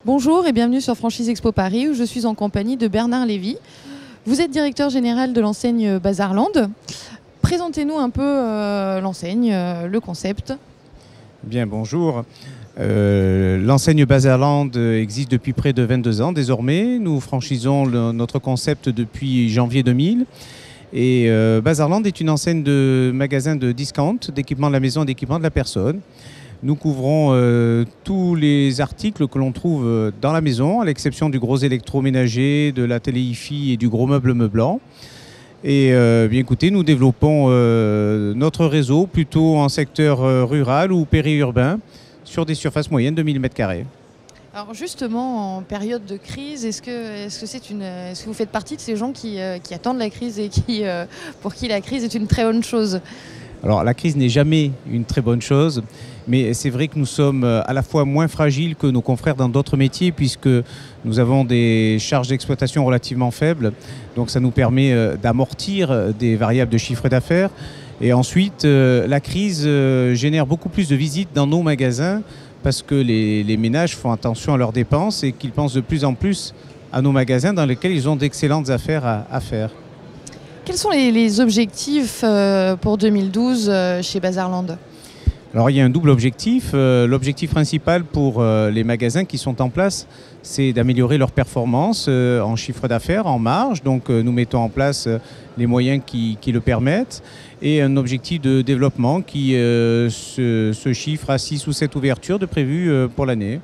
Bonjour et bienvenue sur Franchise Expo Paris où je suis en compagnie de Bernard Lévy. Vous êtes directeur général de l'enseigne Bazarland. Présentez-nous un peu l'enseigne, le concept. Bien, bonjour. L'enseigne Bazarland existe depuis près de 22 ans désormais. Nous franchisons notre concept depuis janvier 2000. Et Bazarland est une enseigne de magasins de discount, d'équipement de la maison et d'équipement de la personne. Nous couvrons tous les articles que l'on trouve dans la maison, à l'exception du gros électroménager, de la télé hi-fi et du gros meuble meublant. Et bien écoutez, nous développons notre réseau plutôt en secteur rural ou périurbain sur des surfaces moyennes de 1000 m². Alors justement, en période de crise, est-ce que vous faites partie de ces gens qui attendent la crise et pour qui la crise est une très bonne chose ? Alors la crise n'est jamais une très bonne chose, mais c'est vrai que nous sommes à la fois moins fragiles que nos confrères dans d'autres métiers puisque nous avons des charges d'exploitation relativement faibles. Donc ça nous permet d'amortir des variables de chiffre d'affaires. Et ensuite, la crise génère beaucoup plus de visites dans nos magasins parce que les ménages font attention à leurs dépenses et qu'ils pensent de plus en plus à nos magasins dans lesquels ils ont d'excellentes affaires à faire. Quels sont les objectifs pour 2012 chez Bazarland ? Alors il y a un double objectif. L'objectif principal pour les magasins qui sont en place, c'est d'améliorer leur performance en chiffre d'affaires, en marge. Donc nous mettons en place les moyens qui le permettent. Et un objectif de développement qui se chiffre à 6 ou 7 ouvertures de prévues pour l'année.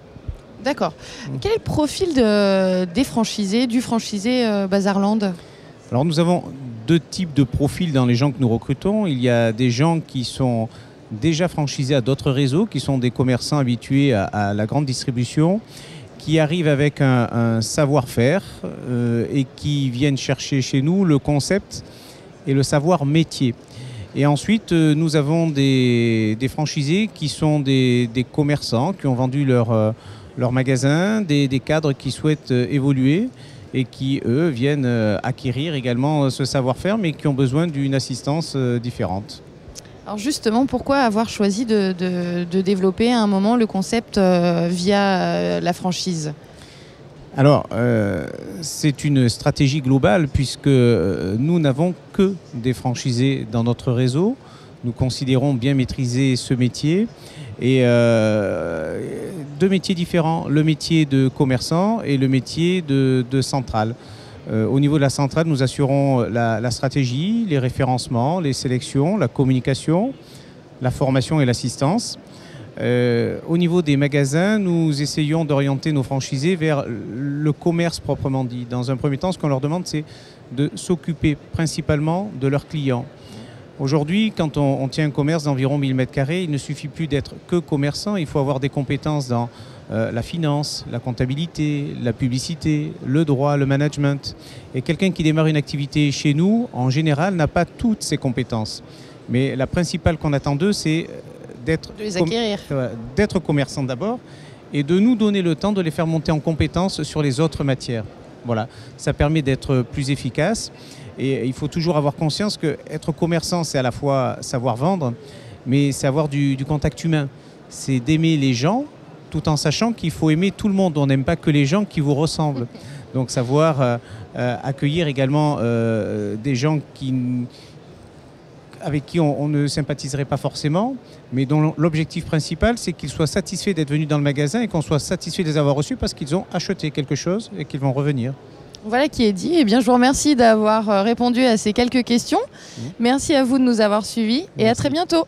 D'accord. Quel est le profil des franchisés, du franchisé Bazarland ? Alors nous avons deux types de profils dans les gens que nous recrutons. Il y a des gens qui sont déjà franchisés à d'autres réseaux, qui sont des commerçants habitués à la grande distribution, qui arrivent avec un savoir-faire et qui viennent chercher chez nous le concept et le savoir métier. Et ensuite, nous avons des franchisés qui sont des commerçants qui ont vendu leur magasin, des cadres qui souhaitent évoluer et qui, eux, viennent acquérir également ce savoir-faire, mais qui ont besoin d'une assistance différente. Alors justement, pourquoi avoir choisi de développer à un moment le concept via la franchise ? Alors, c'est une stratégie globale puisque nous n'avons que des franchisés dans notre réseau. Nous considérons bien maîtriser ce métier et deux métiers différents, le métier de commerçant et le métier de centrale. Au niveau de la centrale, nous assurons la stratégie, les référencements, les sélections, la communication, la formation et l'assistance. Au niveau des magasins, nous essayons d'orienter nos franchisés vers le commerce proprement dit. Dans un premier temps, ce qu'on leur demande, c'est de s'occuper principalement de leurs clients. Aujourd'hui, quand on tient un commerce d'environ 1000 m², il ne suffit plus d'être que commerçant, il faut avoir des compétences dans la finance, la comptabilité, la publicité, le droit, le management. Et quelqu'un qui démarre une activité chez nous, en général, n'a pas toutes ces compétences. Mais la principale qu'on attend d'eux, c'est d'être commerçant d'abord et de nous donner le temps de les faire monter en compétences sur les autres matières. Voilà, ça permet d'être plus efficace. Et il faut toujours avoir conscience qu'être commerçant, c'est à la fois savoir vendre, mais c'est avoir du contact humain. C'est d'aimer les gens, tout en sachant qu'il faut aimer tout le monde. On n'aime pas que les gens qui vous ressemblent. Donc savoir accueillir également des gens avec qui on ne sympathiserait pas forcément, mais dont l'objectif principal, c'est qu'ils soient satisfaits d'être venus dans le magasin et qu'on soit satisfait de les avoir reçus parce qu'ils ont acheté quelque chose et qu'ils vont revenir. Voilà qui est dit. Eh bien, je vous remercie d'avoir répondu à ces quelques questions. Merci à vous de nous avoir suivis et à très bientôt.